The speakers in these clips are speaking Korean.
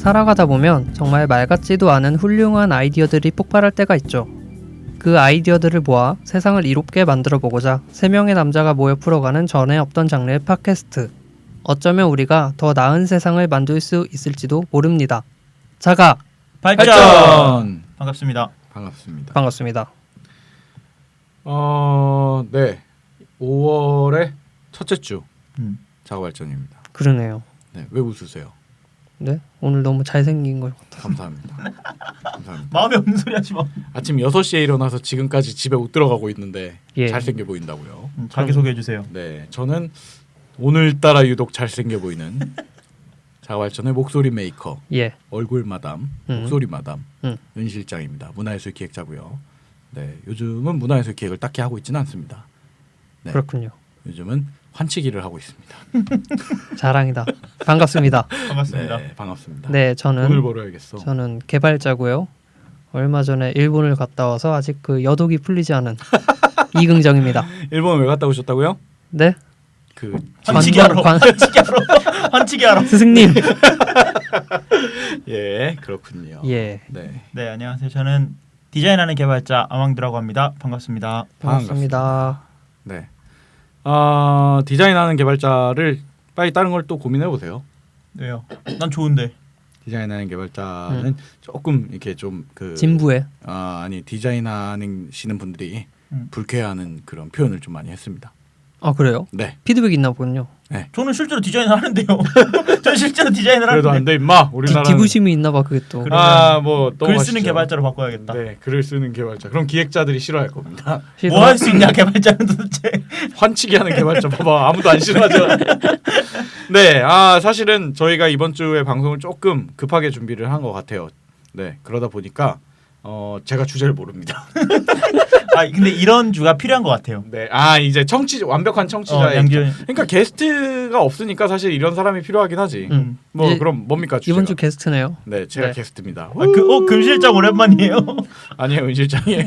살아가다 보면 정말 말 같지도 않은 훌륭한 아이디어들이 폭발할 때가 있죠. 그 아이디어들을 모아 세상을 이롭게 만들어 보고자 3명의 남자가 모여 풀어가는 전에 없던 장르의 팟캐스트. 어쩌면 우리가 더 나은 세상을 만들 수 있을지도 모릅니다. 자가 발전! 반갑습니다. 반갑습니다. 반갑습니다. 네. 5월의 첫째 주 자가발전입니다. 그러네요. 네, 왜 웃으세요? 네? 오늘 너무 잘생긴 것 같아요. 감사합니다. 감사합니다. 마음에 없는 소리 하지 마. 아침 6시에 일어나서 지금까지 집에 못 들어가고 있는데 예. 잘생겨 보인다고요. 자기소개해 주세요. 네, 저는 오늘따라 유독 잘생겨 보이는 자가발전의 목소리 메이커, 예. 얼굴 마담, 목소리 마담 은 실장입니다. 문화예술 기획자고요. 네, 요즘은 문화예술 기획을 딱히 하고 있지는 않습니다. 네, 그렇군요. 요즘은 환치기를 하고 있습니다. 자랑이다. 반갑습니다. 반갑습니다. 네, 반갑습니다. 네, 돈을 벌어야겠어. 저는 개발자고요. 얼마 전에 일본을 갔다 와서 아직 그 여독이 풀리지 않은 이긍정입니다. 일본 왜 갔다 오셨다고요? 네? 그 환치기 하러. 환치기 하러. 스승님. 예, 그렇군요. 예. 네, 네, 안녕하세요. 저는 디자인하는 개발자 아망드라고 합니다. 반갑습니다. 반갑습니다. 네. 디자인하는 개발자를 빨리 다른 걸 또 고민해 보세요. 왜요? 난 좋은데. 디자인하는 개발자는 조금 이렇게 좀 그 진부해. 아니 디자인하시는 분들이 불쾌해하는 그런 표현을 좀 많이 했습니다. 아 그래요? 네. 피드백 있나 보군요. 저는 실제로 디자인을 하는데요. 저는 실제로 디자인을 그래도 하는데. 안 돼 임마. 우리나라는 기부심이 있나 봐 그게 또. 글 쓰는 개발자로 바꿔야겠다. 네, 글을 쓰는 개발자. 그럼 기획자들이 싫어할 겁니다. 뭐 할 수 있냐 개발자는 도대체. 환치기 하는 개발자 봐봐. 아무도 안 싫어하죠. 네, 사실은 저희가 이번 주에 방송을 조금 급하게 준비를 한 것 같아요. 네, 그러다 보니까 제가 주제를 모릅니다. 근데 이런 주가 필요한 것 같아요. 네, 이제 완벽한 청취자의 양질. 그러니까 게스트가 없으니까 사실 이런 사람이 필요하긴 하지. 뭐 그럼 뭡니까 주제가? 이번 주 게스트네요. 네, 제가 네. 게스트입니다. 금실장 오랜만이에요. 아니에요, 은 실장이에요.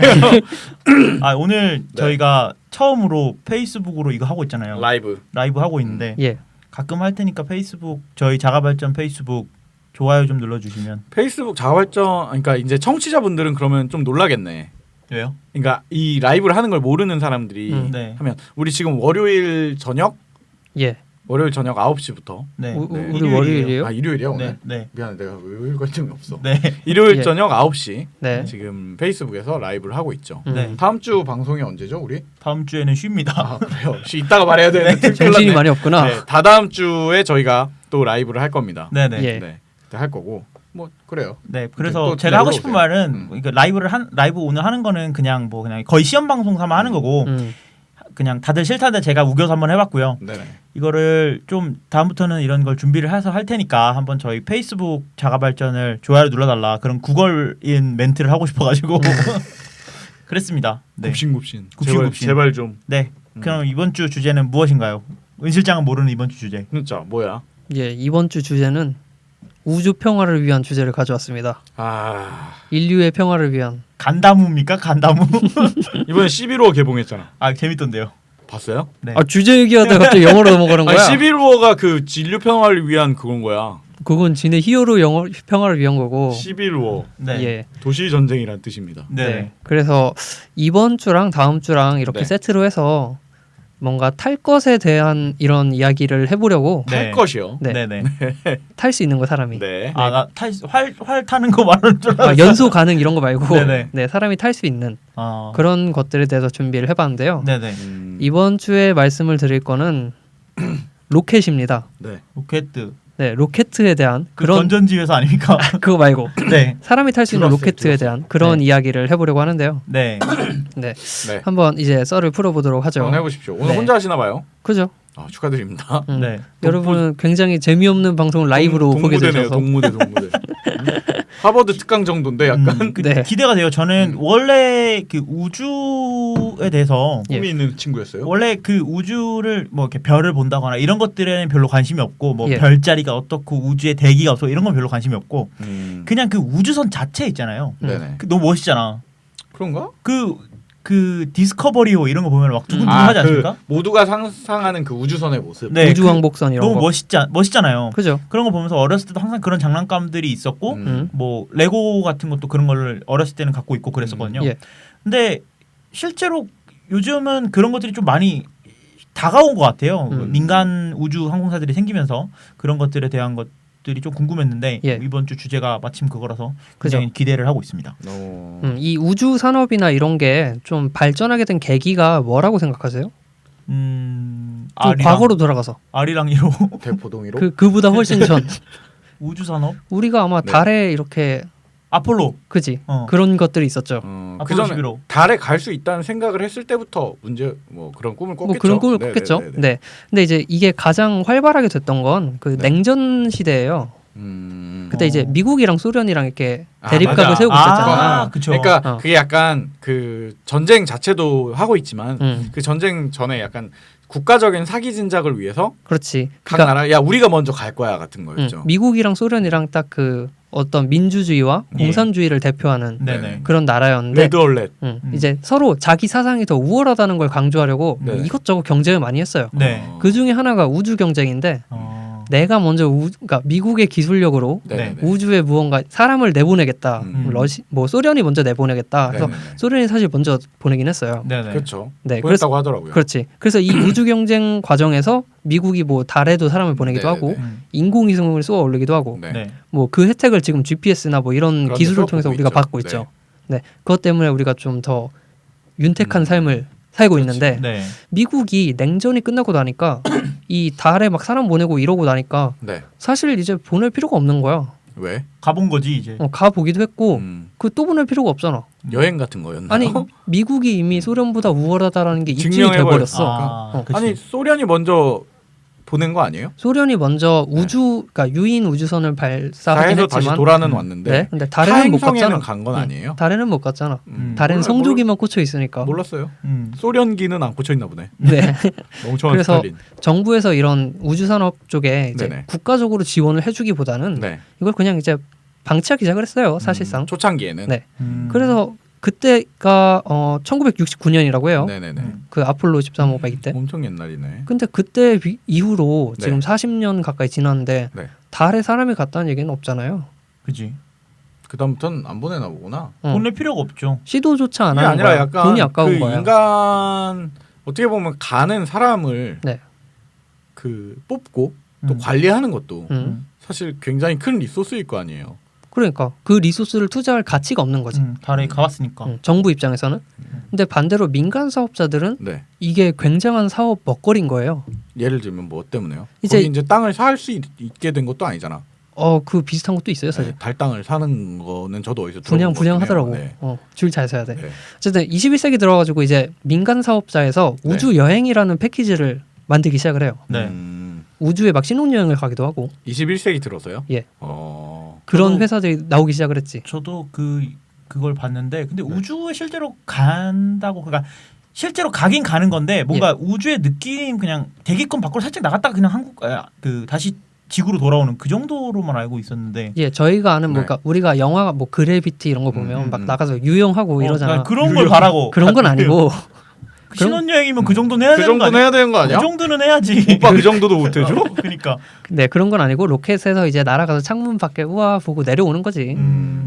오늘 네. 저희가 처음으로 페이스북으로 이거 하고 있잖아요. 라이브 하고 있는데 예. 가끔 할 테니까 페이스북 저희 자가발전 페이스북 좋아요 좀 눌러주시면. 페이스북 자가발전 그러니까 이제 청취자분들은 그러면 좀 놀라겠네. 왜요? 그러니까 이 라이브를 하는 걸 모르는 사람들이 네. 하면 우리 지금 월요일 저녁 예. 9시부터 네. 우리 월요일이에요? 일요일이야 오늘. 네. 미안해 내가 외울 관점이 없어. 네. 일요일 예. 저녁 9시 네. 지금 페이스북에서 라이브를 하고 있죠. 네. 다음 주 방송이 언제죠 우리? 다음 주에는 쉬입니다. 그래요. 이따가 말해야 되는데 정신이 많이 없구나. 네, 다다음 주에 저희가 또 라이브를 할 겁니다. 네네. 예. 네, 그때 할 거고 뭐 그래요. 네. 그래서 또 제가 하고 들어오세요. 싶은 말은 그러니까 라이브 오늘 하는 거는 그냥 거의 시험 방송 삼아 하는 거고 그냥 다들 싫다는데 제가 우겨서 한번 해봤고요. 네네. 이거를 좀 다음부터는 이런 걸 준비를 해서 할 테니까 한번 저희 페이스북 자가발전을 좋아요 눌러달라 그런 구걸인 멘트를 하고 싶어가지고 그랬습니다. 네. 굽신굽신. 굽신굽신. 제발 좀. 네. 그럼 이번 주 주제는 무엇인가요? 은 실장은 모르는 이번 주 주제. 진짜 뭐야? 예. 이번 주 주제는 우주 평화를 위한 주제를 가져왔습니다. 인류의 평화를 위한. 간다무입니까? 간다무? 이번에 11호 개봉했잖아. 재밌던데요. 봤어요? 네. 주제 얘기하다가 갑자기 영어로 넘어가는 거야? 11호가 그 진료 평화를 위한 그건 거야. 그건 진의 히어로 평화를 위한 거고. 11호. 네. 예. 도시 전쟁이란 뜻입니다. 네. 그래서 이번 주랑 다음 주랑 이렇게 네. 세트로 해서 뭔가 탈 것에 대한 이런 이야기를 해보려고. 네. 할 것이요. 네. 네네. 탈 수 있는 거 사람이. 네. 활 타는 거 말하는 줄 알았어. 연소 가능 이런 거 말고 네네. 네, 사람이 탈 수 있는 아. 그런 것들에 대해서 준비를 해봤는데요. 네네. 이번 주에 말씀을 드릴 거는 로켓입니다. 네. 로켓. 네, 로켓에 대한 그 그런 건전지 회사 아닙니까? 그거 말고 네. 사람이 탈 수 있는 들었어요, 로켓에 대한 그런 네. 이야기를 해보려고 하는데요. 네. 네, 네. 한번 이제 썰을 풀어보도록 하죠. 한번 해보십시오. 오늘 네. 혼자 하시나 봐요. 그죠? 축하드립니다. 네. 여러분은 굉장히 재미없는 방송을 라이브로 보게 동무대네요. 되셔서 동무대. 하버드 특강 정도인데 약간 네. 기대가 돼요. 저는 원래 그 우주에 대해서 예. 꿈이 있는 친구였어요. 원래 그 우주를 뭐 이렇게 별을 본다거나 이런 것들에는 별로 관심이 없고 뭐 예. 별자리가 어떻고 우주의 대기가 어떻고 이런 건 별로 관심이 없고 음. 그냥 그 우주선 자체 있잖아요. 네네. 너무 멋있잖아. 그런가? 그 그 디스커버리호 이런 거 보면 막 두근두근하지 않습니까? 그 모두가 상상하는 그 우주선의 모습. 네, 우주왕복선 이런 너무 거. 멋있잖아요. 그죠? 그런 거 보면서 어렸을 때도 항상 그런 장난감들이 있었고 뭐 레고 같은 것도 그런 걸 어렸을 때는 갖고 있고 그랬었거든요. 예. 근데 실제로 요즘은 그런 것들이 좀 많이 다가온 것 같아요. 민간 우주 항공사들이 생기면서 그런 것들에 대한 것들이 좀 궁금했는데 예. 이번 주 주제가 마침 그거라서 굉장히 기대를 하고 있습니다. 이 우주 산업이나 이런 게 좀 발전하게 된 계기가 뭐라고 생각하세요? 좀 과거로 돌아가서 아리랑 1호 대포동이로. 그보다 훨씬 전 우주 산업 우리가 아마 네. 달에 이렇게 아폴로 그지 어. 그런 것들이 있었죠. 아폴로 그전에 11호 달에 갈 수 있다는 생각을 했을 때부터 문제 뭐 그런 꿈을 꿨겠죠. 뭐 그런 꿈을 네, 꿨겠죠. 네, 네, 네. 네. 근데 이제 이게 가장 활발하게 됐던 건 그 네. 냉전 시대예요. 그때 이제 미국이랑 소련이랑 이렇게 대립각을 맞아. 세우고 있었잖아. 그쵸. 그러니까 그게 약간 그 전쟁 자체도 하고 있지만 응, 그 전쟁 전에 약간 국가적인 사기 진작을 위해서 그렇지. 각 그러니까 나라 야 우리가 먼저 갈 거야 같은 거였죠. 미국이랑 소련이랑 딱 그 어떤 민주주의와 예. 공산주의를 대표하는 네네. 그런 나라였는데 레드얼렛. 이제 서로 자기 사상이 더 우월하다는 걸 강조하려고 네. 이것저것 경쟁을 많이 했어요. 네. 그 중에 하나가 우주 경쟁인데 내가 먼저 그러니까 미국의 기술력으로 네. 우주에 무언가 사람을 내보내겠다. 뭐 소련이 먼저 내보내겠다. 그래서 네네네. 소련이 사실 먼저 보내긴 했어요. 네네. 그렇죠. 네, 보냈다고 하더라고요. 그렇지. 그래서 이 우주 경쟁 과정에서 미국이 뭐 달에도 사람을 보내기도 네네네. 하고 인공위성을 쏘아 올리기도 하고 네. 네. 뭐 그 혜택을 지금 GPS나 뭐 이런 그런 기술을 데서 통해서 보고 우리가 있죠. 받고 있죠. 네, 그것 때문에 우리가 좀 더 윤택한 삶을 살고 있는데 네. 미국이 냉전이 끝나고 나니까 이 달에 막 사람 보내고 이러고 나니까 네. 사실 이제 보낼 필요가 없는 거야. 왜? 가본 거지 이제. 가 보기도 했고 음. 그 또 보낼 필요가 없잖아. 여행 같은 거였나요? 아니 미국이 이미 소련보다 우월하다라는 게 입증이 증명해버렸- 돼버렸어. 그치. 아니 소련이 먼저 보낸 거 아니에요? 소련이 먼저 그러니까 유인 우주선을 발사하긴 사에서 다시 했지만 돌아는 왔는데 네, 근데 달에는 못 타행성에는 갔잖아. 간 건 아니에요? 달에는 못 갔잖아. 달에는 몰라, 성조기만 꽂혀 있으니까. 몰랐어요. 소련기는 안 꽂혀 있나 보네. 네. 멍청한 그래서 스탈린. 정부에서 이런 우주 산업 쪽에 이제 네네. 국가적으로 지원을 해주기보다는 네. 이걸 그냥 이제 방치하기 시작을 했어요. 사실상. 초창기에는. 네. 그래서 그때가 1969년이라고 해요. 네네네. 그 아폴로 13호 발기 때. 엄청 옛날이네. 근데 그때 이후로 네. 지금 40년 가까이 지났는데 네. 달에 사람이 갔다는 얘기는 없잖아요. 그지. 그 다음부터는 안 보내나 보구나. 보낼 필요가 없죠. 시도조차 안 그게 하는 아니라 거야. 약간 돈이 아까운 그 거야. 인간 어떻게 보면 가는 사람을 네. 그 뽑고 또 관리하는 것도 음. 사실 굉장히 큰 리소스일 거 아니에요. 그러니까 그 리소스를 투자할 가치가 없는 거지. 달에 가봤으니까. 정부 입장에서는. 근데 반대로 민간 사업자들은 네. 이게 굉장한 사업 먹거리인 거예요. 예를 들면 뭐 때문에요? 이제- 거기 이제 땅을 살 수 있게 된 것도 아니잖아. 그 비슷한 것도 있어요, 사실. 네, 달 땅을 사는 거는 저도 어디서 들어본 분양하더라고. 것 같긴 해요. 줄 잘 서야 돼. 네. 네. 어쨌든 21세기 들어가지고 이제 민간 사업자에서 네. 우주 여행이라는 패키지를 만들기 시작을 해요. 네. 우주에 막 신혼여행을 가기도 하고 21세기 들어서요? 예. 그런 그런 회사들이 나오기 시작을 했지. 저도 그걸 봤는데 근데 우주에 실제로 간다고 그러니까 실제로 가긴 가는 건데 뭔가 우주의 느낌 그냥 대기권 밖으로 살짝 나갔다가 그냥 다시 지구로 돌아오는 그 정도로만 알고 있었는데 예, 저희가 아는 네. 그러니까 우리가 영화 뭐 그래비티 이런 거 보면 막 나가서 유영하고 이러잖아. 그런 걸 바라고 그런 건 아니고 신혼여행이면 그 정도는 해야 그 되는 거 정도는 아니야? 해야 되는 거 아니야? 그 정도는 해야지. 오빠 그 정도도 못 해줘? 그러니까 네, 그런 건 아니고 로켓에서 이제 날아가서 창문 밖에 우와 보고 내려오는 거지.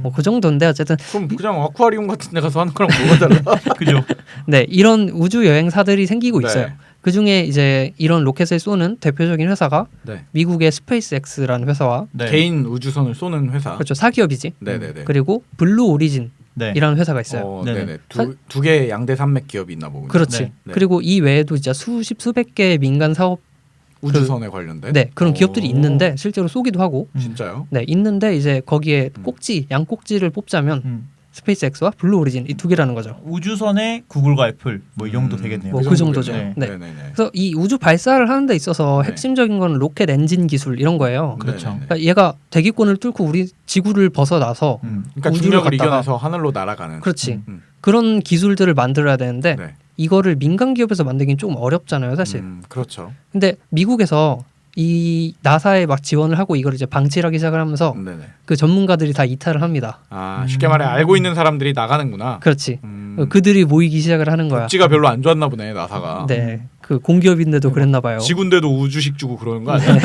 뭐 그 정도인데 어쨌든 그럼 그냥 아쿠아리움 같은 데 가서 하는 거랑 뭐가 달라? 그죠. 네, 이런 우주 여행사들이 생기고 네. 있어요. 그 중에 이제 이런 로켓을 쏘는 대표적인 회사가 네. 미국의 스페이스X라는 회사와 네. 개인 우주선을 쏘는 회사. 그렇죠, 사기업이지. 네네네. 그리고 블루 오리진이라는 네. 회사가 있어요. 네네. 네네. 두 개의 양대 산맥 기업이 있나 보군요. 그렇지. 네. 네. 그리고 이 외에도 진짜 수백 개의 민간 사업 우주선에 관련된. 네, 그런 기업들이 있는데 실제로 쏘기도 하고 진짜요? 네, 있는데 이제 거기에 양꼭지를 뽑자면 스페이스X와 블루 오리진 이 두 개라는 거죠. 우주선에 구글과 애플 뭐 이 정도 되겠네요. 뭐 그 정도죠. 네. 네. 네네네. 그래서 이 우주 발사를 하는 데 있어서 네. 핵심적인 건 로켓 엔진 기술 이런 거예요. 그렇죠. 네네네. 그러니까 얘가 대기권을 뚫고 우리 지구를 벗어나서 그러니까 우주를 중력을 갔다가 이겨내서 하늘로 날아가는. 그렇지. 음. 그런 기술들을 만들어야 되는데 네. 이거를 민간 기업에서 만들긴 좀 어렵잖아요, 사실. 그렇죠. 근데 미국에서 이 나사에 막 지원을 하고 이걸 이제 방치를 하기 시작을 하면서 네네. 그 전문가들이 다 이탈을 합니다. 쉽게 말해 알고 있는 사람들이 나가는구나. 그렇지. 그들이 모이기 시작을 하는 거야. 복지가 별로 안 좋았나 보네 나사가. 네, 그 공기업인데도 그랬나 봐요. 지군데도 우주식 주고 그러는 거 아니야?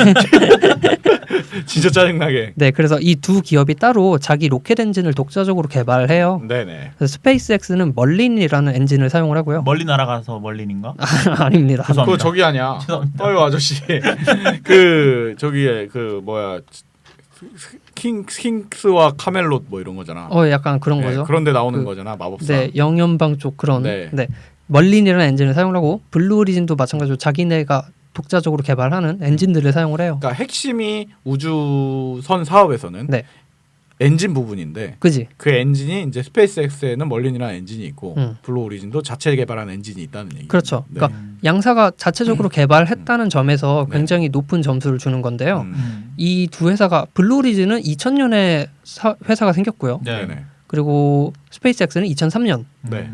진짜 짜증나게. 네, 그래서 이 두 기업이 따로 자기 로켓 엔진을 독자적으로 개발해요. 네네. 그래서 스페이스X는 멀린이라는 엔진을 사용을 하고요. 멀리 날아가서 멀린인가? 아닙니다. 죄송합니다. 그거 저기 아니야. 죄송합니다. 어유 아저씨. 그 저기에 그 뭐야 킹스와 카멜롯 뭐 이런 거잖아. 약간 그런 네, 거죠. 그런데 나오는 그- 거잖아 마법사. 네, 영연방 쪽 그런. 네. 네. 멀린이라는 엔진을 사용을 하고 블루 오리진도 마찬가지로 자기네가 독자적으로 개발하는 엔진들을 사용을 해요. 그러니까 핵심이 우주선 사업에서는 네. 엔진 부분인데 그지? 그 엔진이 이제 스페이스X에는 멀린이라는 엔진이 있고 음. 블루 오리진도 자체 개발한 엔진이 있다는 얘기. 그렇죠. 네. 그러니까 양사가 자체적으로 개발했다는 점에서 네. 굉장히 높은 점수를 주는 건데요. 음. 이 두 회사가 블루 오리진은 2000년에 회사가 생겼고요. 네. 네네. 그리고 스페이스X는 2003년. 네.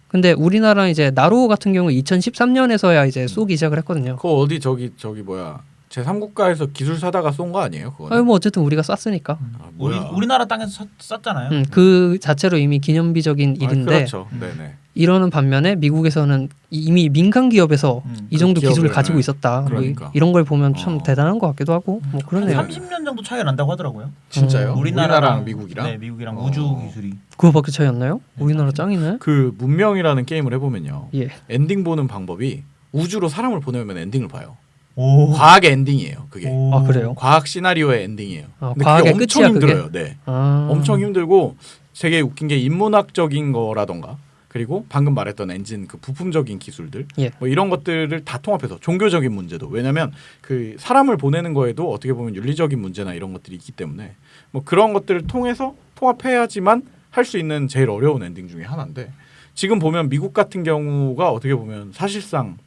근데 우리나라 이제 나로 같은 경우 2013년에서야 이제 쏘기 시작을 했거든요. 그거 어디 저기 뭐야 제3국가에서 기술 사다가 쏜 거 아니에요? 그거. 뭐 어쨌든 우리가 쐈으니까. 아, 뭐야. 우리나라 땅에서 썼잖아요. 그 자체로 이미 기념비적인 아, 일인데 그렇죠. 네네. 이러는 반면에 미국에서는 이미 민간 기업에서 이 정도 그 기술을 기업을, 가지고 있었다. 뭐 그러니까. 이런 걸 보면 참 어. 대단한 것 같기도 하고 뭐 그러네요. 30년 정도 차이가 난다고 하더라고요. 진짜요? 우리나라랑 미국이랑? 네, 미국이랑 어. 우주 기술이. 그거밖에 차이였나요? 우리나라 짱이네. 그 문명이라는 게임을 해보면요. 예. 엔딩 보는 방법이 우주로 사람을 보내면 엔딩을 봐요. 오. 과학의 엔딩이에요. 그게. 오. 아 그래요? 과학 시나리오의 엔딩이에요. 근데 과학의 그게 엄청 끝이야, 그게? 힘들어요. 네. 아. 엄청 힘들고 되게 웃긴 게 인문학적인 거라던가 그리고 방금 말했던 엔진 그 부품적인 기술들 예. 뭐 이런 것들을 다 통합해서 종교적인 문제도 왜냐하면 그 사람을 보내는 거에도 어떻게 보면 윤리적인 문제나 이런 것들이 있기 때문에 뭐 그런 것들을 통해서 통합해야지만 할 수 있는 제일 어려운 엔딩 중에 하나인데 지금 보면 미국 같은 경우가 어떻게 보면 사실상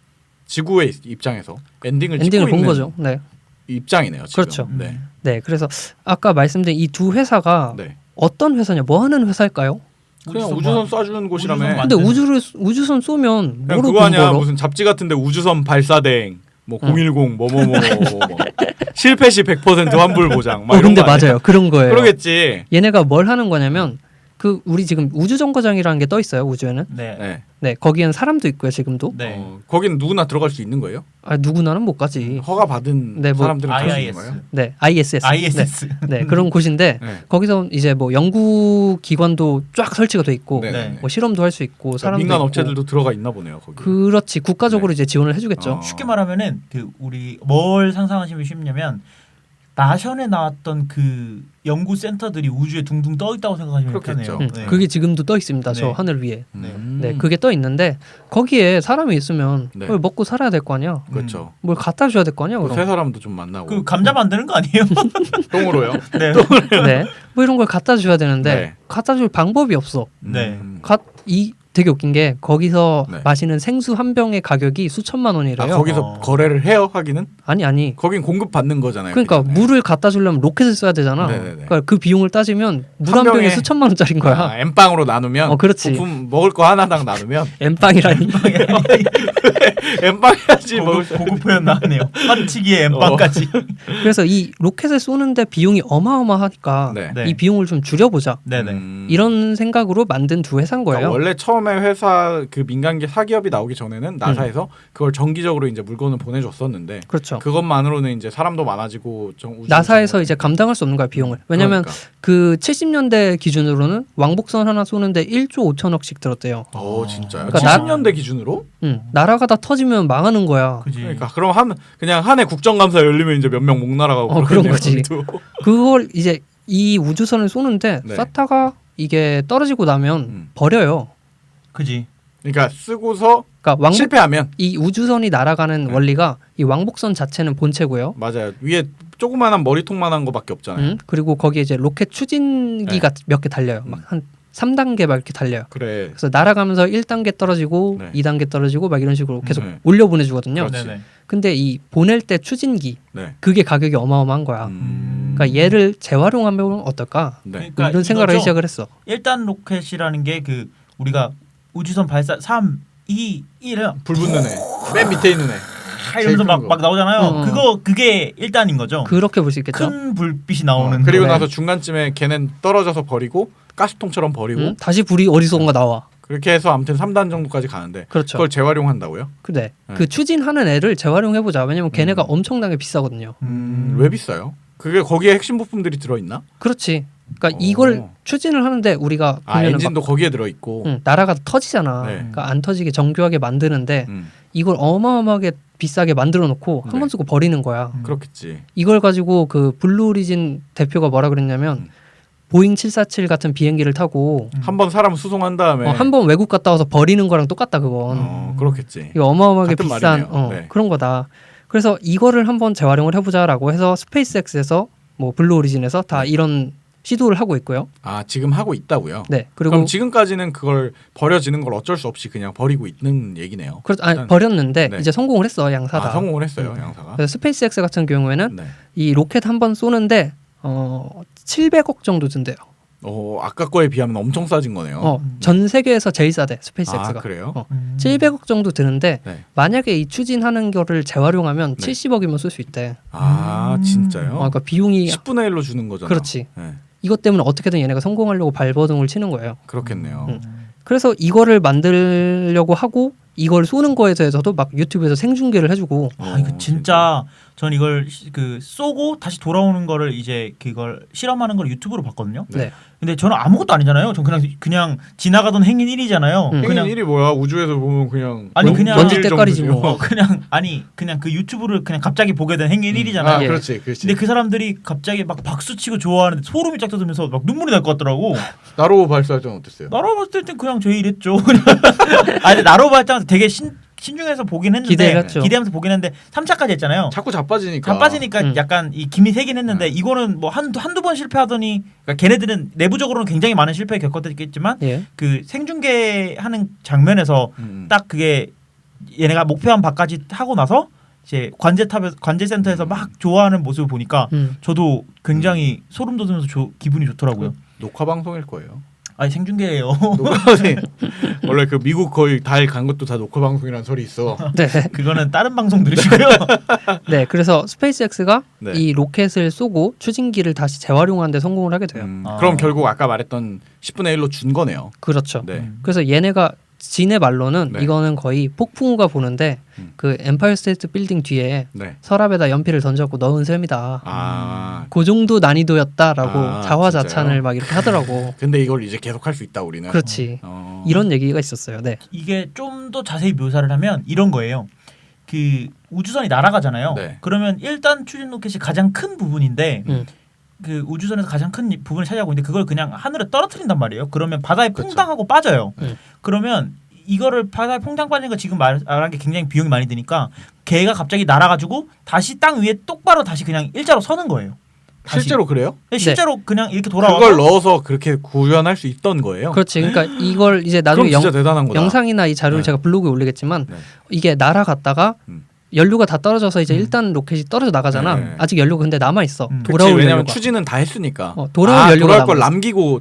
지구의 입장에서 엔딩을 엔딩을 찍고 본 있는 거죠. 네. 입장이네요. 지금. 그렇죠. 네. 네. 그래서 아까 말씀드린 이 두 회사가 네. 어떤 회사냐, 뭐 하는 회사일까요? 그냥 우주선 우주선 쏴주는 곳이라며. 우주선 근데 만드는- 우주선 쏘면 그냥 뭐로 그거 아니야 번거로? 무슨 잡지 같은데 우주선 발사대행 뭐 응. 010 뭐뭐뭐 실패 시 100% 환불 보장 막 이런 근데 거 아니야? 맞아요. 그런 거예요. 그러겠지. 얘네가 뭘 하는 거냐면 그 우리 지금 우주정거장이라는 게 떠 있어요. 우주에는. 네. 네. 네, 거기엔 사람도 있고요. 지금도. 네. 거기는 누구나 들어갈 수 있는 거예요? 누구나는 못 가지. 허가 받은 네, 뭐 사람들은 들어갈 수 있는 IIS. 거예요? 네, ISS. ISS. 네, 그런 곳인데 네. 거기서 이제 뭐 연구 기관도 쫙 설치가 돼 있고 네. 네. 뭐 실험도 할 수 있고 그러니까 사람도 민간 있고. 업체들도 들어가 있나 보네요. 거기. 그렇지 국가적으로 네. 이제 지원을 해주겠죠. 어. 쉽게 말하면은 그 우리 뭘 상상하시면 쉽냐면 나션에 나왔던 그 연구 센터들이 우주에 둥둥 떠 있다고 생각하시면 그렇겠죠. 편해요. 네. 그게 지금도 떠 있습니다. 저 네. 하늘 위에. 음. 네, 그게 떠 있는데 거기에 사람이 있으면 네. 그걸 먹고 살아야 될 거 아니야. 그렇죠. 뭘 갖다 줘야 될 거 아니야. 그 그럼. 새 사람도 좀 만나고. 그 감자 만드는 거 아니에요? 똥으로요? 네. 네, 뭐 이런 걸 갖다 줘야 되는데 네. 갖다 줄 방법이 없어. 네. 이 되게 웃긴 게 거기서 네. 마시는 생수 한 병의 가격이 수천만 원이래요. 아, 거기서 어. 거래를 해요? 하기는? 아니. 거긴 공급 받는 거잖아요. 그러니까 그 전에. 물을 갖다 주려면 로켓을 써야 되잖아. 네네네. 그러니까 그 비용을 따지면 물 한 한 병에 병에 수천만 원짜리인 거야. 아, 엠빵으로 나누면 그렇지. 부품 먹을 거 하나당 나누면 엠빵이라니. 엠빵 해야지 먹을 수 고급 표현 나왔네요. 한치기에 엠빵까지. 그래서 이 로켓을 쏘는데 비용이 어마어마하니까 네. 네. 이 비용을 좀 줄여보자. 네네. 이런 생각으로 만든 두 회사인 거예요. 그러니까 원래 처음에 회사 그 민간기 사기업이 나오기 전에는 나사에서 그걸 정기적으로 이제 물건을 보내줬었는데 그렇죠. 그것만으로는 이제 사람도 많아지고 나사에서 이제 감당할 수 없는 거야 비용을. 왜냐면 그러니까. 그 70년대 기준으로는 왕복선 하나 쏘는데 1조 5천억씩 들었대요. 진짜요? 그러니까 70년대 기준으로? 나라가 다 터지면 망하는 거야. 그지. 그러니까 그럼 그냥 한 해 국정감사 열리면 이제 몇 명 목 날아가고 그런 그러겠네요, 거지. 거기도. 그걸 이제 이 우주선을 쏘는데 네. 쐈다가 이게 떨어지고 나면 버려요. 그지. 그러니까 쓰고서 그러니까 실패하면 이 우주선이 날아가는 네. 원리가 이 왕복선 자체는 본체고요. 맞아요. 위에 조그만한 머리통만한 거밖에 없잖아요. 그리고 거기에 이제 로켓 추진기가 몇 개 달려요. 막 한 3단계 막 이렇게 달려요. 그래. 그래서 날아가면서 1단계 떨어지고 네. 2단계 떨어지고 막 이런 식으로 계속 네. 올려 보내주거든요. 그렇지. 네네. 근데 이 보낼 때 추진기 네. 그게 가격이 어마어마한 거야. 그러니까 얘를 재활용하면 어떨까? 네. 그러니까 뭐 이런 생각을 하기 이거죠. 시작을 했어. 1단 로켓이라는 게 그 우리가 우주선 발사 3, 2, 1을 불 붙는 애. 맨 밑에 있는 애. 이러면서 제일 큰 막 나오잖아요. 거. 그게 1단인 거죠. 그렇게 볼 수 있겠죠. 큰 불빛이 나오는 그리고 네. 나서 중간쯤에 걔는 떨어져서 버리고 가스통처럼 버리고 다시 불이 어디선가 나와. 그렇게 해서 아무튼 3단 정도까지 가는데 그렇죠. 그걸 재활용한다고요? 네. 네. 그 추진하는 애를 재활용해 보자. 왜냐면 걔네가 음. 엄청나게 비싸거든요. 왜 비싸요? 그게 거기에 핵심 부품들이 들어 있나? 그렇지. 그러니까 오. 이걸 추진을 하는데 우리가 아 보면은 엔진도 거기에 들어 있고. 나라가 터지잖아. 네. 그러니까 안 터지게 정교하게 만드는데 음, 이걸 어마어마하게 비싸게 만들어 놓고 한 네. 번 쓰고 버리는 거야. 그렇겠지. 이걸 가지고 그 블루 오리진 대표가 뭐라 그랬냐면 음. 보잉 747 같은 비행기를 타고 한번 사람 수송한 다음에 한 번 외국 갔다 와서 버리는 거랑 똑같다 그건. 그렇겠지. 이거 어마어마하게 같은 비싼 말이네요. 네. 그런 거다. 그래서 이거를 한번 재활용을 해보자라고 해서 스페이스X에서 뭐 블루 오리진에서 다 네. 이런 시도를 하고 있고요. 아 지금 하고 있다고요? 네. 그리고 그럼 지금까지는 그걸 버려지는 걸 어쩔 수 없이 그냥 버리고 있는 얘기네요. 아니, 버렸는데 네. 이제 성공을 했어 양사다. 아 성공을 했어요 양사가. 그래서 스페이스X 같은 경우에는 네. 이 로켓 한 번 쏘는데 700억 정도 든대요. 아까 거에 비하면 엄청 싸진 거네요. 전 세계에서 제일 싸대 스페이스X가. 아 그래요? 700억 정도 드는데 네. 만약에 이 추진하는 거를 재활용하면 네. 70억이면 쓸 수 있대. 아 진짜요? 그러니까 비용이 10분의 1로 주는 거잖아. 그렇지. 네. 이것 때문에 어떻게든 얘네가 성공하려고 발버둥을 치는 거예요. 그렇겠네요. 그래서 이거를 만들려고 하고 이걸 쏘는 거에 대해서도 막 유튜브에서 생중계를 해주고 아 이거 진짜 전 이걸 그 쏘고 다시 돌아오는 거를 이제 그걸 실험하는 걸 유튜브로 봤거든요. 네. 근데 저는 아무것도 아니잖아요. 전 그냥 지나가던 행인 1이잖아요. 행인 그냥 1이 뭐야? 우주에서 보면 그냥 아니, 그냥 먼지 때깔이지 뭐. 그냥 그 유튜브를 그냥 갑자기 보게 된 행인 1이잖아요. 아 예. 그렇지, 그렇지. 근데 그 사람들이 갑자기 막 박수 치고 좋아하는데 소름이 쫙 돋으면서 막 눈물이 날 것 같더라고. 나로 발사할 때는 어땠어요? 나로 봤을 땐 그냥 제일 이랬죠. 아니 나로 발전 되게 신중해서 보긴 했는데 기대를 했죠. 기대하면서 보긴 했는데 3차까지 했잖아요. 자꾸 자빠지니까. 자빠지니까 약간 이 김이 새긴 했는데 이거는 뭐 한두 번 실패하더니 그러니까 걔네들은 내부적으로는 굉장히 많은 실패 겪었겠지만 예. 그 생중계하는 장면에서 딱 그게 얘네가 목표한 바까지 하고 나서 이제 관제센터에서 막 좋아하는 모습을 보니까 저도 굉장히 소름 돋으면서 기분이 좋더라고요. 녹화 방송일 거예요. 아니 생중계예요. 원래 그 미국 거의 달 간 것도 다 녹화 방송이라는 소리 있어. 네. 그거는 다른 방송 들으시고요. 네. 그래서 스페이스X가 네. 이 로켓을 쏘고 추진기를 다시 재활용하는 데 성공을 하게 돼요. 그럼 결국 아까 말했던 10분의 1로 준 거네요. 그렇죠. 네. 그래서 얘네가 지네 말로는 네. 이거는 거의 폭풍우가 보는데 그 엠파이어 스테이트 빌딩 뒤에 네. 서랍에다 연필을 던졌고 넣은 셈이다. 아. 그 정도 난이도였다라고 아, 자화자찬을 진짜요? 막 이렇게 하더라고. 근데 이걸 이제 계속 할 수 있다 우리는. 그렇지. 이런 얘기가 있었어요. 네. 이게 좀 더 자세히 묘사를 하면 이런 거예요. 그 우주선이 날아가잖아요. 네. 그러면 1단 추진 로켓이 가장 큰 부분인데 그 우주선에서 가장 큰 부분을 차지하고 있는데 그걸 그냥 하늘에 떨어뜨린단 말이에요. 그러면 바다에 그쵸. 퐁당하고 빠져요. 네. 그러면 이거를 바다에 퐁당 빠지는 거 지금 말한 게 굉장히 비용이 많이 드니까 걔가 갑자기 날아가지고 다시 땅 위에 똑바로 다시 그냥 일자로 서는 거예요. 다시. 실제로 그래요? 네, 실제로 그냥 이렇게 돌아와서 그걸 넣어서 그렇게 구현할 수 있던 거예요. 그렇지. 그러니까 이걸 이제 그럼 나중에 진짜 대단한 거다. 영상이나 이 자료를 네. 제가 블로그에 올리겠지만 네. 이게 날아갔다가 연료가 다 떨어져서 이제 1단 로켓이 떨어져 나가잖아. 네. 아직 연료가 근데 남아 있어. 그치, 돌아올 왜냐면 연료가. 추진은 다 했으니까. 돌아올 연료가 돌아올 걸 남았어. 남기고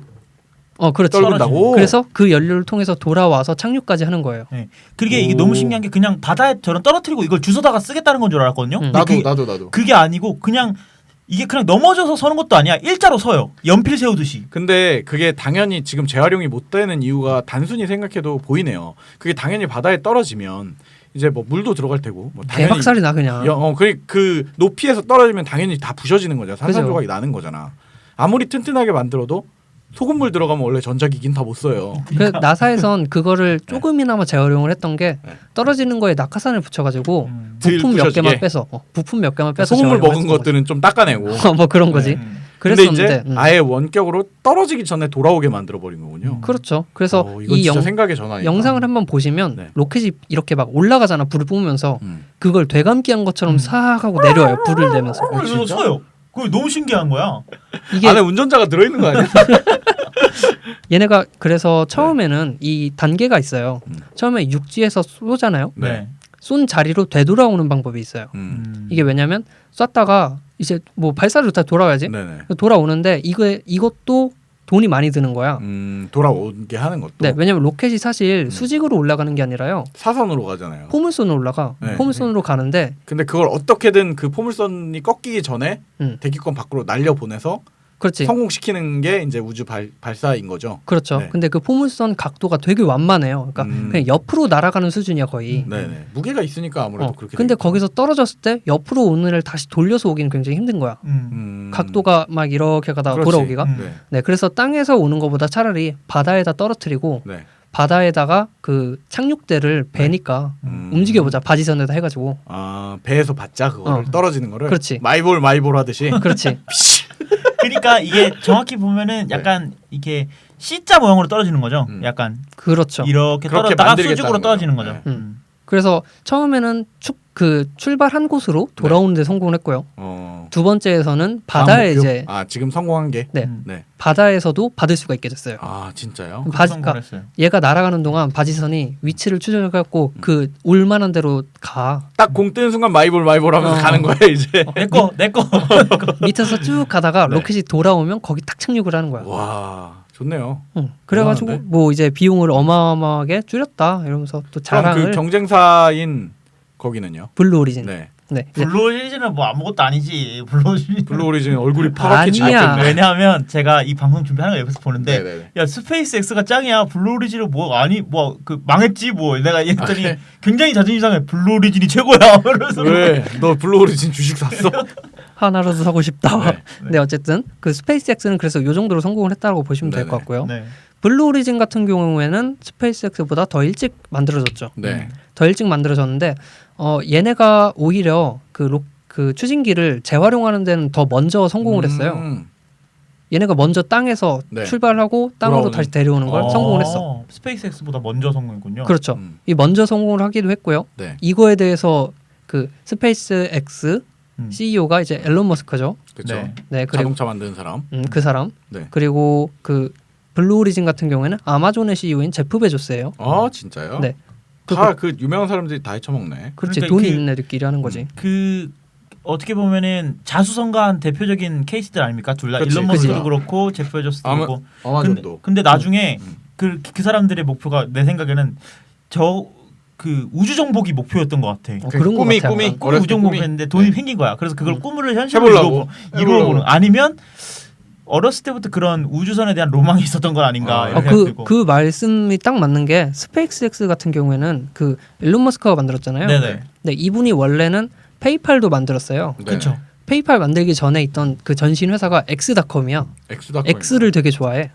그렇지. 떨군다고. 그래서 그 연료를 통해서 돌아와서 착륙까지 하는 거예요. 네. 그게 이게 너무 신기한 게 그냥 바다에 저런 떨어뜨리고 이걸 주워다가 쓰겠다는 건 줄 알았거든요. 근데 나도. 그게 아니고 그냥 이게 그냥 넘어져서 서는 것도 아니야. 일자로 서요. 연필 세우듯이. 근데 그게 당연히 지금 재활용이 못 되는 이유가 단순히 생각해도 보이네요. 그게 당연히 바다에 떨어지면 이제 뭐 물도 들어갈 테고 뭐 당연히 대박살이 나 그냥. 그 높이에서 떨어지면 당연히 다 부셔지는 거죠. 산산조각이 그죠. 나는 거잖아. 아무리 튼튼하게 만들어도 소금물 들어가면 원래 전자기기는 다 못 써요. 그 나사에선 그거를 조금이나마 재활용을 했던 게 네. 떨어지는 거에 낙하산을 붙여가지고 들 부품 몇 부셔지게? 개만 빼서 부품 몇 개만 빼서 소금물 재활용을 먹은 했던 것들은 좀 닦아내고. 거지. 뭐 그런 거지. 근데 그랬었는데 이제 아예 원격으로 떨어지기 전에 돌아오게 만들어 버린 거군요. 그렇죠. 그래서 이건 이 진짜 생각의 전환이다. 영상을 한번 보시면 네. 로켓이 이렇게 막 올라가잖아. 불을 뿜으면서 그걸 되감기한 것처럼 싹 하고 내려와요. 불을 내면서. 그래서 서요. 그게 너무 신기한 거야. 이게 안에 운전자가 들어있는 거 아니야? 얘네가 그래서 처음에는 이 단계가 있어요. 처음에 육지에서 쏘잖아요. 네. 쏜 자리로 되돌아오는 방법이 있어요. 이게 왜냐면 쐈다가 이제 뭐 발사를 다 돌아와야지. 네네. 돌아오는데 이것도 돈이 많이 드는 거야. 돌아오게 하는 것도. 네, 왜냐면 로켓이 사실 수직으로 올라가는 게 아니라요. 사선으로 가잖아요. 포물선으로 올라가. 네. 포물선으로 가는데 근데 그걸 어떻게든 그 포물선이 꺾이기 전에 대기권 밖으로 날려 보내서 그렇지. 성공시키는 게 이제 우주 발사인 거죠. 그렇죠. 네. 근데 그 포물선 각도가 되게 완만해요. 그러니까 그냥 옆으로 날아가는 수준이야 거의. 네네. 무게가 있으니까 아무래도 그렇게. 근데 되겠죠. 거기서 떨어졌을 때 옆으로 오는 애를 다시 돌려서 오기는 굉장히 힘든 거야. 각도가 막 이렇게 가다가 그렇지. 돌아오기가. 네. 네, 그래서 땅에서 오는 것보다 차라리 바다에다 떨어뜨리고 네. 바다에다가 그 착륙대를 배니까 움직여보자. 바지선에다 해가지고. 아 배에서 받자 그거를 떨어지는 거를. 그렇지. 마이볼 하듯이. 그렇지. 그러니까 이게 정확히 보면은 약간 이렇게 C자 모양으로 떨어지는 거죠. 약간 그렇죠. 이렇게 그렇게 떨어졌다가 만들겠다는 수직으로 거죠. 떨어지는 거죠. 네. 그래서 처음에는 출발한 곳으로 돌아오는데 성공을 했고요. 두 번째에서는 바다에 다음 목표? 이제 지금 성공한 게. 네. 네. 바다에서도 받을 수가 있게 됐어요. 아 진짜요? 성공을 했어요. 얘가 날아가는 동안 바지선이 위치를 추적해갖고 그 올만한 대로 가. 딱 공 뜨는 순간 마이볼 하면서 가는 거야 이제. 내거 밑에서 쭉 가다가 네. 로켓이 돌아오면 거기 딱 착륙을 하는 거야. 와 좋네요. 그래가지고 대단한데? 뭐 이제 비용을 어마어마하게 줄였다 이러면서 또 그럼 자랑을. 그 경쟁사인 거기는요? 블루 오리진. 네. 네. 이제 블루 오리진은 뭐 아무것도 아니지. 블루 오리진 얼굴이 파랗게 아니야. 질겼네. 왜냐하면 제가 이 방송 준비하는 거 옆에서 보는데 네네네. 야 스페이스 X가 짱이야. 블루 오리진은 뭐 아니 뭐 그 망했지 뭐 내가 얘기했더니 네. 굉장히 자존심 상해. 블루 오리진이 최고야. 그래서 왜? 너 블루 오리진 주식 샀어? 하나라도 사고 싶다. 네. 네, 어쨌든 그 스페이스X는 그래서 요 정도로 성공을 했다고 보시면 될 것 네네. 같고요. 네. 블루 오리진 같은 경우에는 스페이스X보다 더 일찍 만들어졌죠. 네. 더 일찍 만들어졌는데 얘네가 오히려 그 추진기를 재활용하는 데는 더 먼저 성공을 했어요. 얘네가 먼저 땅에서 네. 출발하고 땅으로 돌아오는. 다시 데려오는 걸 성공을 했어. 스페이스 X보다 먼저 성공했군요. 그렇죠. 이 먼저 성공을 하기도 했고요. 네. 이거에 대해서 그 스페이스X 음. CEO가 이제 앨런 머스크죠. 그렇죠. 네. 네, 그리고 자동차 만드는 사람. 그 사람. 네. 그리고 그 블루 오리진 같은 경우에는 아마존의 CEO인 제프 베조스예요. 아 진짜요? 네. 다 그 유명한 사람들이 다 헤쳐먹네. 그렇지. 그러니까 돈이 그- 있는 애들끼리 하는 거지. 그 어떻게 보면은 자수성가한 대표적인 케이스들 아닙니까? 둘 다. 그치, 일론 머스크도 그치. 그렇고 제프 베조스도 아마- 그렇고. 아마존도. 근데 나중에 음. 그 사람들의 목표가 내 생각에는 그 우주 정복이 목표였던 것 같아. 그런 거 꿈이 같아. 꿈이 약간. 꿈이 어렸을 우주 때 정복했는데 돈이 네. 생긴 거야. 그래서 그걸 꿈을 현실로 해보려고. 이루어보는. 아니면 어렸을 때부터 그런 우주선에 대한 로망이 있었던 건 아닌가. 이런 생각이 들고. 그 말씀이 딱 맞는 게 스페이스X 같은 경우에는 그 일론 머스크가 만들었잖아요. 네네. 네, 이분이 원래는 페이팔도 만들었어요. 네. 그렇죠. 페이팔 만들기 전에 있던 그 전신 회사가 X닷컴이야. 엑스닷컴. X를 되게 좋아해.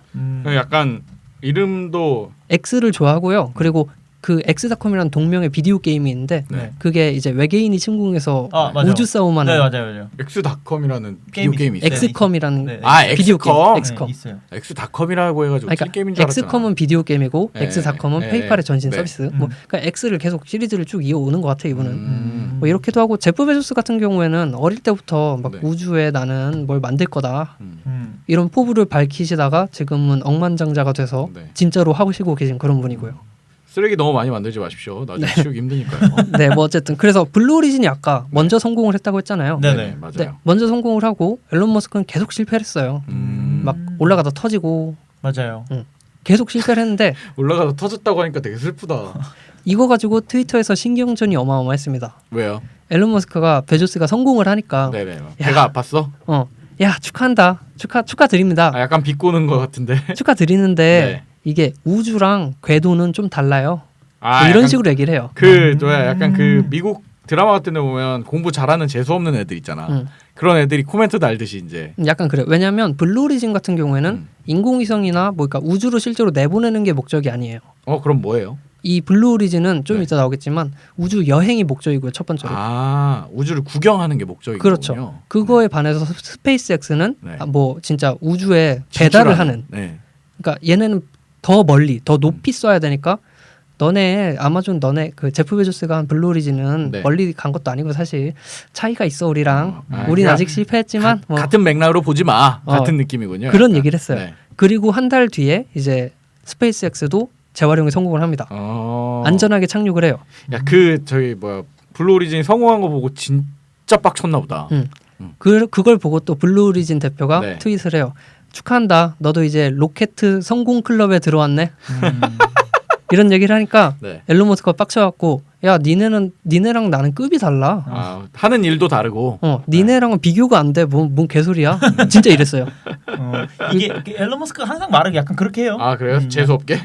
약간 이름도 X를 좋아하고요. 그리고 그 X닷컴이라는 동명의 비디오 게임이 있는데 네. 그게 이제 외계인이 침공해서 맞아. 우주 싸움하는 네 맞아요. 엑스닷컴이라는 비디오 게임이 게임이 있어요. 있어요. 엑스컴이라는 네. 비디오 게임. 엑스컴. 엑스컴. 네, 있어요. 엑스닷컴이라고 해가지고 그러니까 게임인 줄 알았잖아. 엑스컴은 비디오 게임이고 네. 엑스닷컴은 네. 페이팔의 전신 네. 서비스. 뭐 그러니까 X를 계속 시리즈를 쭉 이어오는 것 같아 이분은. 음. 뭐 이렇게도 하고 제프 베조스 같은 경우에는 어릴 때부터 막 네. 우주에 나는 뭘 만들 거다 음. 이런 포부를 밝히시다가 지금은 억만장자가 돼서 네. 진짜로 하시고 계신 그런 분이고요. 쓰레기 너무 많이 만들지 마십시오. 나중에 치우기 힘드니까요. 네, 뭐 어쨌든 그래서 블루 오리진이 아까 먼저 성공을 했다고 했잖아요. 네네. 맞아요. 네, 먼저 성공을 하고 앨런 머스크는 계속 실패를 했어요. 막 올라가다 터지고 맞아요. 계속 실패를 했는데 올라가서 터졌다고 하니까 되게 슬프다. 이거 가지고 트위터에서 신경전이 어마어마했습니다. 왜요? 앨런 머스크가 베조스가 성공을 하니까 네네. 배가 아팠어? 야 축하한다 축하드립니다. 약간 비꼬는 것 같은데. 축하드리는데 네. 이게 우주랑 궤도는 좀 달라요. 뭐 이런 약간 식으로 얘기를 해요. 그 뭐야 약간 그 미국 드라마 같은 데 보면 공부 잘하는 재수 없는 애들 있잖아. 그런 애들이 코멘트 달듯이 이제. 약간 그래. 왜냐하면 블루 오리진 같은 경우에는 인공위성이나 뭐 그러니까 우주로 실제로 내보내는 게 목적이 아니에요. 그럼 뭐예요? 이 블루 오리진은 좀 네. 이따 나오겠지만 우주 여행이 목적이고요. 첫 번째로. 우주를 구경하는 게 목적이군요. 그렇죠. 그거에 반해서 스페이스X는 네. 뭐 진짜 우주에 배달을 하는. 네. 그러니까 얘네는 더 멀리, 더 높이 쏴야 되니까 너네 그 제프 베조스가 한 블루 오리진은 네. 멀리 간 것도 아니고 사실 차이가 있어 우리랑. 우린 그러니까 아직 실패했지만 뭐 같은 맥락으로 보지 마. 같은 느낌이군요. 그런 약간. 얘기를 했어요. 네. 그리고 한 달 뒤에 이제 스페이스X도 재활용에 성공을 합니다. 안전하게 착륙을 해요. 저기 뭐야 블루 오리진 성공한 거 보고 진짜 빡쳤나 보다. 그걸 보고 또 블루 오리진 대표가 네. 트윗을 해요. 축하한다. 너도 이제 로켓 성공 클럽에 들어왔네. 이런 얘기를 하니까 네. 앨런 머스크가 빡쳐갖고 야 니네랑 나는 급이 달라. 아, 하는 일도 다르고. 니네랑은 비교가 안 돼. 뭔 개소리야. 진짜 이랬어요. 이게 앨런 머스크가 항상 말을 약간 그렇게 해요. 아 그래요? 재수 없게?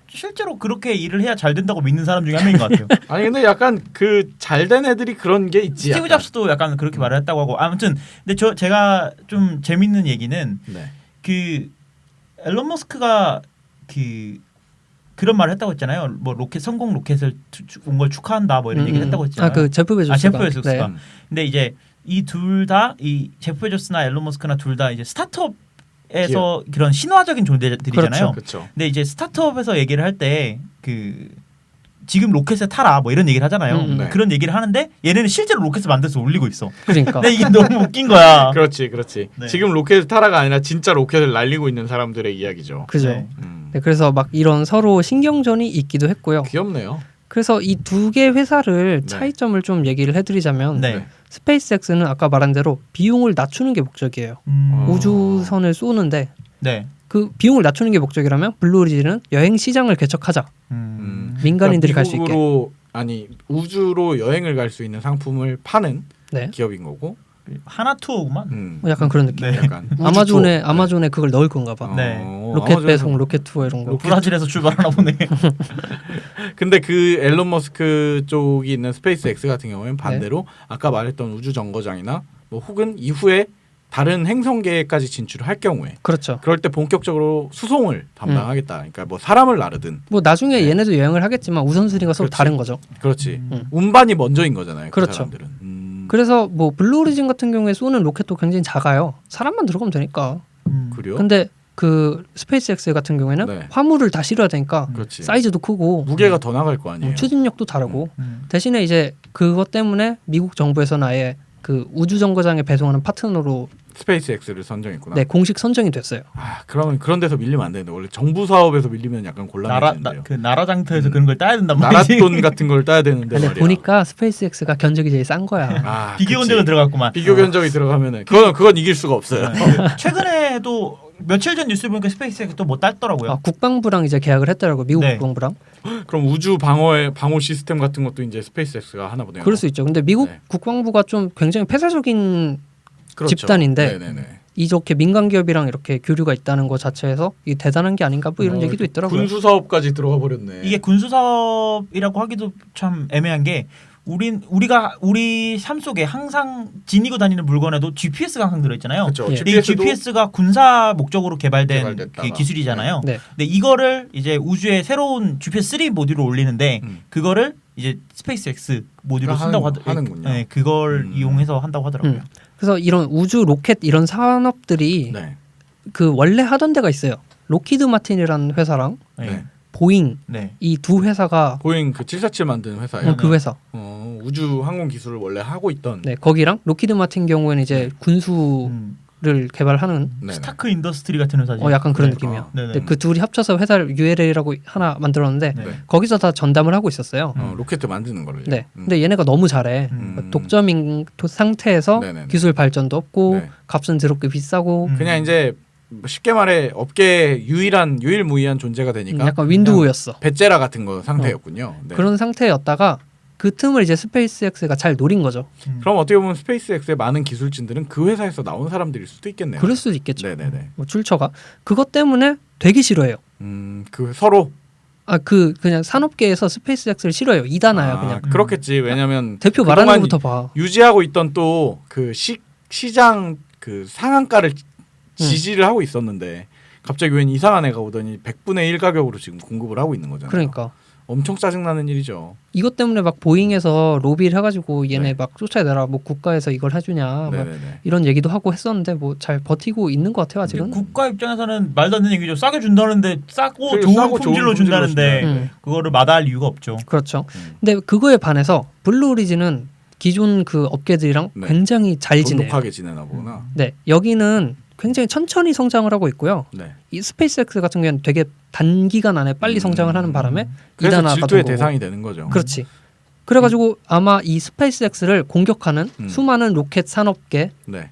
실제로 그렇게 일을 해야 잘 된다고 믿는 사람 중에 한 명인 것 같아요. 아니 근데 약간 그 잘된 애들이 그런 게 있지. 스티브 약간. 잡스도 약간 그렇게 말을 했다고 하고 아무튼 근데 제가 좀 재밌는 얘기는 네. 그 앨런 머스크가 그런 말을 했다고 했잖아요. 뭐 성공 로켓을 온 걸 축하한다 뭐 이런 얘기를 했다고 했잖아요. 그 제프 베조스가. 제프 베조스가. 네. 근데 이제 이 둘 다 이 제프 베조스나 앨런 머스크나 둘 다 이제 스타트업에서 그런 신화적인 존재들이잖아요. 그렇죠. 근데 이제 스타트업에서 얘기를 할 때 지금 로켓에 타라 뭐 이런 얘기를 하잖아요. 네. 그런 얘기를 하는데 얘네는 실제로 로켓을 만들어서 올리고 있어. 그러니까. 근데 이게 너무 웃긴 거야. 그렇지. 네. 지금 로켓을 타라가 아니라 진짜 로켓을 날리고 있는 사람들의 이야기죠. 그죠. 네. 네, 그래서 막 이런 서로 신경전이 있기도 했고요. 귀엽네요. 그래서 이 두 개 회사를 네. 차이점을 좀 얘기를 해드리자면 네. 스페이스X는 아까 말한 대로 비용을 낮추는 게 목적이에요. 우주선을 쏘는데 네. 그 비용을 낮추는 게 목적이라면 블루오리진은 여행 시장을 개척하자. 민간인들이 갈 수 있게. 미국으로 아니 우주로 여행을 갈 수 있는 상품을 파는 네. 기업인 거고. 하나 투어구만. 뭐 약간 그런 느낌. 네. 약간 아마존에 그걸 넣을 건가 봐. 네. 로켓 배송, 로켓 투어 이런 거. 브라질에서 출발하나 보네. 근데 그 앨런 머스크 쪽이 있는 스페이스X 같은 경우에는 반대로 아까 말했던 우주 정거장이나 뭐 혹은 이후에 다른 행성계까지 진출을 할 경우에 그렇죠. 그럴 때 본격적으로 수송을 담당하겠다. 그러니까 뭐 사람을 나르든. 뭐 나중에 네. 얘네도 여행을 하겠지만 우선순위가 서로 그렇지. 다른 거죠. 그렇지. 운반이 먼저인 거잖아요. 그 그렇죠. 사람들은. 그래서 뭐 블루오리진 같은 경우에 쏘는 로켓도 굉장히 작아요. 사람만 들어가면 되니까. 그래요? 근데 그 스페이스X 같은 경우에는 네. 화물을 다 실어야 되니까 그렇지. 사이즈도 크고 무게가 더 나갈 거 아니에요. 추진력도 다르고 대신에 이제 그것 때문에 미국 정부에서는 아예 그 우주 정거장에 배송하는 파트너로 스페이스X를 선정했구나. 네, 공식 선정이 됐어요. 아, 그러면 그런 데서 밀리면 안 되는데 원래 정부 사업에서 밀리면 약간 곤란해지는데요. 나라 장터에서 그런 걸 따야 된단 말이지. 나랏돈 같은 걸 따야 되는데 근데 말이야. 보니까 스페이스X가 견적이 제일 싼 거야. 아, 비교 그치. 견적은 들어갔구만. 비교 견적이 들어가면은 그건 이길 수가 없어요. 최근에도 며칠 전 뉴스 보니까 스페이스X 또 뭐 땄더라고요. 아, 국방부랑 이제 계약을 했더라고. 미국 네. 국방부랑. 그럼 우주 방호 시스템 같은 것도 이제 스페이스X가 하나 보네요. 그럴 수 있죠. 근데 미국 네. 국방부가 좀 굉장히 폐쇄적인 그렇죠. 집단인데 네네네. 이렇게 민간 기업이랑 이렇게 교류가 있다는 것 자체에서 이게 대단한 게 아닌가 뭐 이런 얘기도 있더라고요. 군수 사업까지 들어가 버렸네. 이게 군수 사업이라고 하기도 참 애매한 게 우리 삶 속에 항상 지니고 다니는 물건에도 GPS가 항상 들어있잖아요. 그렇죠. 예. 근데 이 GPS가 군사 목적으로 개발된 개발됐다가. 그 기술이잖아요. 네. 근데 이거를 이제 우주에 새로운 GPS3 모듈을 올리는데 그거를 이제 스페이스X 모듈로 쓴다고 하는군요. 네, 그걸 이용해서 한다고 하더라고요. 그래서 이런 우주 로켓 이런 산업들이 네. 그 원래 하던 데가 있어요. 로키드 마틴이라는 회사랑 네. 네. 보잉 네. 이 두 회사가 보잉 그 747 만드는 회사예요. 그 회사. 우주 항공 기술을 원래 하고 있던. 네, 거기랑 로키드 마틴 경우에는 이제 군수를 개발하는 네네. 스타크 인더스트리 같은 회사지. 약간 그런 네. 느낌이야. 네네. 근데 그 둘이 합쳐서 회사를 ULA라고 하나 만들었는데 네. 거기서 다 전담을 하고 있었어요. 로켓 만드는 거를. 네. 근데 얘네가 너무 잘해. 독점인 상태에서 네네네. 기술 발전도 없고 네. 값은 더럽게 비싸고 그냥 이제 쉽게 말해 업계 유일무이한 존재가 되니까 약간 윈도우였어. 배째라 같은 거 상태였군요. 네. 그런 상태였다가 그 틈을 이제 스페이스X가 잘 노린 거죠. 그럼 어떻게 보면 스페이스X의 많은 기술진들은 그 회사에서 나온 사람들일 수도 있겠네요. 그럴 수도 있겠죠. 네네네. 뭐 출처가 그것 때문에 되게 싫어해요. 그 서로 그냥 산업계에서 스페이스X를 싫어해요. 이단아요, 그냥. 그렇겠지. 왜냐면 대표 그동안 말하는 것부터 봐. 유지하고 있던 또 그 시장 그 상한가를 지지를 하고 있었는데 갑자기 웬 이상한 애가 오더니 100분의 1 가격으로 지금 공급을 하고 있는 거잖아요. 그러니까 엄청 짜증나는 일이죠. 이것 때문에 막 보잉에서 로비를 해가지고 얘네 네. 막 쫓아내라. 뭐 국가에서 이걸 해주냐. 막 네네네. 이런 얘기도 하고 했었는데 뭐 잘 버티고 있는 것 같아요 아직은. 국가 입장에서는 말도 안 되는 얘기죠. 싸게 준다는데 싸고 그래, 좋은 싸고 품질로 좋은 품질로 준다는데 준다는데. 그거를 마다할 이유가 없죠. 그렇죠. 근데 그거에 반해서 블루오리진은 기존 그 업계들이랑 네. 굉장히 잘 지내요. 돈독하게 지내나 보구나. 네, 여기는 굉장히 천천히 성장을 하고 있고요. 네. 이 스페이스X 같은 경우는 되게 단기간 안에 빨리 성장을 하는 바람에 그래서 이단화가 질투의 된 거고. 대상이 되는 거죠. 그렇지. 그래가지고 아마 이 스페이스X를 공격하는 수많은 로켓 산업계의 네.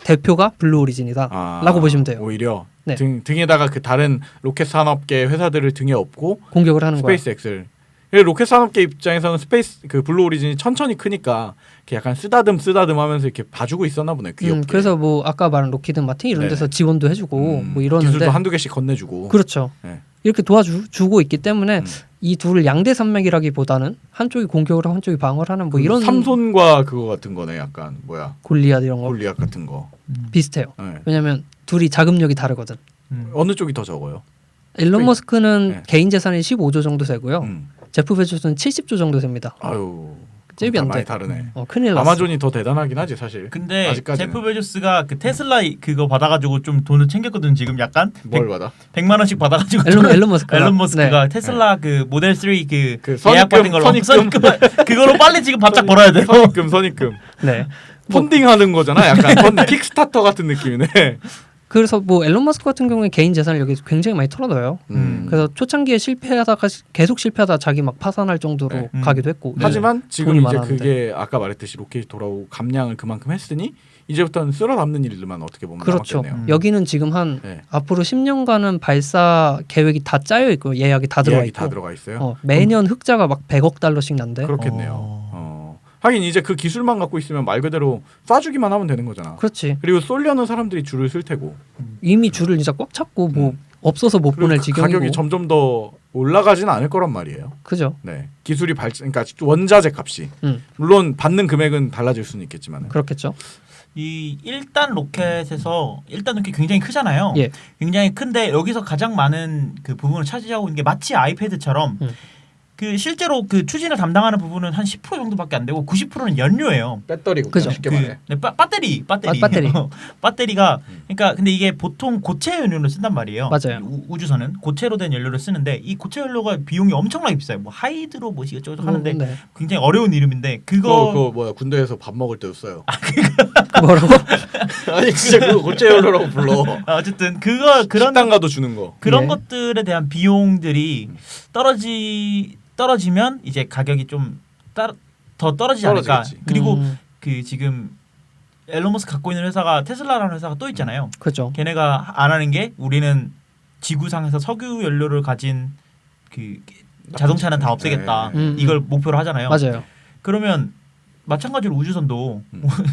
대표가 블루오리진이다라고 보시면 돼요. 오히려 네. 등에다가 그 다른 로켓 산업계 회사들을 등에 업고 공격을 하는 거야. 스페이스X를. 로켓 산업계 입장에서는 그 블루 오리진이 천천히 크니까 이렇게 약간 쓰다듬하면서 이렇게 봐주고 있었나 보네. 귀엽게. 그래서 뭐 아까 말한 로키드 마틴 이런 네네. 데서 지원도 해주고 뭐 이러는데 기술도 한두 개씩 건네주고. 그렇죠. 네. 이렇게 도와주고 있기 때문에 이 둘을 양대 산맥이라기보다는 한쪽이 공격을 하고 한쪽이 방어를 하는 뭐 이런 삼손과 그거 같은 거네. 약간 뭐야 골리앗 이런 거 골리앗 같은 거. 비슷해요. 네. 왜냐하면 둘이 자금력이 다르거든. 어느 쪽이 더 적어요? 일론 머스크는 네. 개인 재산이 15조 정도 되고요. 음. 제프 베조스는 70조 정도 됩니다. 아유. 잽이 안 돼. 많이 다르네. 큰일 났어. 아마존이 더 대단하긴 하지 사실. 근데 아직까지는. 제프 베조스가 그 테슬라 그거 받아가지고 좀 돈을 챙겼거든. 지금 약간 뭘 받아? 100만 원씩 받아가지고 앨런 머스크가. 앨런 머스크가 네. 테슬라 그 모델 3 그 예약 받은 걸로 선입금. 그걸로 빨리 지금 바짝 벌어야 돼요. 선입금. 네. 펀딩하는 거잖아. 약간 킥스타터 같은 느낌이네. 그래서 뭐 앨런 머스크 같은 경우에 개인 재산을 여기 굉장히 많이 털어넣어요. 그래서 초창기에 실패하다가 계속 실패하다 자기 막 파산할 정도로 네. 가기도 했고. 하지만 지금 돈이 이제 많았는데. 그게 아까 말했듯이 로켓이 돌아오고 감량을 그만큼 했으니 이제부터는 쓸어 담는 일들만 어떻게 보면 그렇죠. 남았겠네요. 여기는 지금 한 네. 앞으로 10년간은 발사 계획이 다 짜여 있고 예약이 다 들어가 예약이 있고. 다 들어가 있어요. 매년 흑자가 막 100억 달러씩 난대. 그렇겠네요. 하긴 이제 그 기술만 갖고 있으면 말 그대로 쏴주기만 하면 되는 거잖아. 그렇지. 그리고 쏠려는 사람들이 줄을 쓸 테고. 이미 줄을 진짜 꽉 찼고 뭐 없어서 못 그리고 보낼 그 지경이고. 가격이 점점 더 올라가지는 않을 거란 말이에요. 그죠. 네, 기술이 발전, 그러니까 원자재 값이 물론 받는 금액은 달라질 수는 있겠지만. 그렇겠죠. 이 1단 로켓에서 1단 로켓 굉장히 크잖아요. 예. 굉장히 큰데 여기서 가장 많은 그 부분을 차지하고 있는 게 마치 아이패드처럼 그 실제로 그 추진을 담당하는 부분은 한 10% 정도밖에 안 되고 90%는 연료예요. 배터리고 그죠. 쉽게 말해. 네, 배터리. 배터리. 배터리가 그러니까 근데 이게 보통 고체 연료를 쓴단 말이에요. 맞아요. 우주선은 고체로 된 연료를 쓰는데 이 고체 연료가 비용이 엄청나게 비싸요. 뭐 하이드로 뭐 이것저것 하는데 네. 굉장히 어려운 이름인데 그거 뭐야 군대에서 밥 먹을 때 써요. 뭐라고? 아니 진짜 그거 고체 연료라고 불러. 어쨌든 그런 식당 가도 주는 거. 그런 네. 것들에 대한 비용들이 떨어지면 이제 가격이 좀 더 떨어지지 않을까. 떨어지겠지. 그리고 그 지금 앨런 머스크 갖고 있는 회사가 테슬라라는 회사가 또 있잖아요. 그죠. 걔네가 안 하는 게 우리는 지구상에서 석유 연료를 가진 그 자동차는 다 없애겠다. 이걸 목표로 하잖아요. 맞아요. 그러면 마찬가지로 우주선도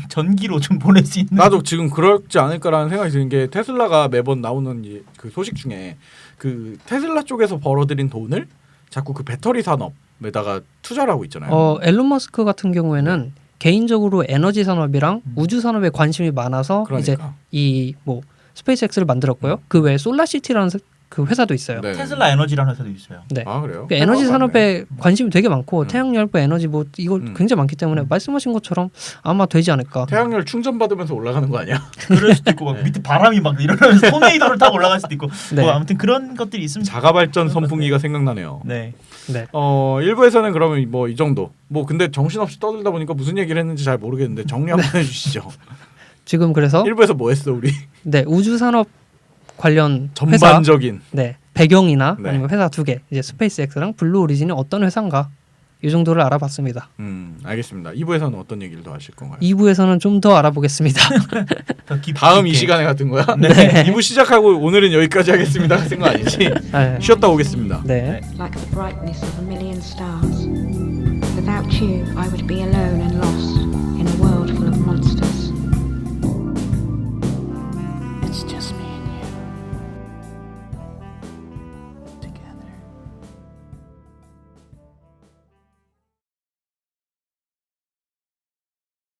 전기로 좀 보낼 수 있는. 나도 지금 그렇지 않을까라는 생각이 드는 게 테슬라가 매번 나오는 그 소식 중에 그 테슬라 쪽에서 벌어들인 돈을 자꾸 그 배터리 산업에다가 투자를 하고 있잖아요. 앨런 머스크 같은 경우에는 개인적으로 에너지 산업이랑 우주 산업에 관심이 많아서 그러니까. 이제 이 뭐 스페이스X를 만들었고요. 그 외에 솔라시티라는 그 회사도 있어요. 네. 테슬라 에너지라는 회사도 있어요. 네. 아 그래요? 그 에너지 생각하고 산업에 관심이 되게 많고 태양열부 에너지 뭐 이거 굉장히 많기 때문에 말씀하신 것처럼 아마 되지 않을까. 태양열 충전 받으면서 올라가는 거 아니야? 그럴 수도 있고 막 밑에 바람이 막 일어나면서 토네이도를 타고 올라갈 수도 있고. 네. 뭐 아무튼 그런 것들이 있으면. 자가 발전 선풍기가 생각나네요. 네. 네. 일부에서는 그러면 뭐 이 정도. 뭐 근데 정신없이 떠들다 보니까 무슨 얘기를 했는지 잘 모르겠는데 정리 한번 해주시죠. 지금 그래서 일부에서 뭐 했어 우리? 네 우주 산업 관련 회사 전반적인. 네 배경이나 네. 아니면 회사 두 개 이제 스페이스X랑 블루 오리진이 어떤 회사인가 이 정도를 알아봤습니다. 알겠습니다. 2부에서는 어떤 얘기를 더 하실 건가요? 2부에서는 좀 더 알아보겠습니다. 더 깊이 다음 이 있게. 시간에 같은 거야? 네. 2부 시작하고 오늘은 여기까지 하겠습니다 같은 거 아니지? 네. 쉬었다 오겠습니다. 네. like the brightness of a million stars. Without you, I would be alone and lost.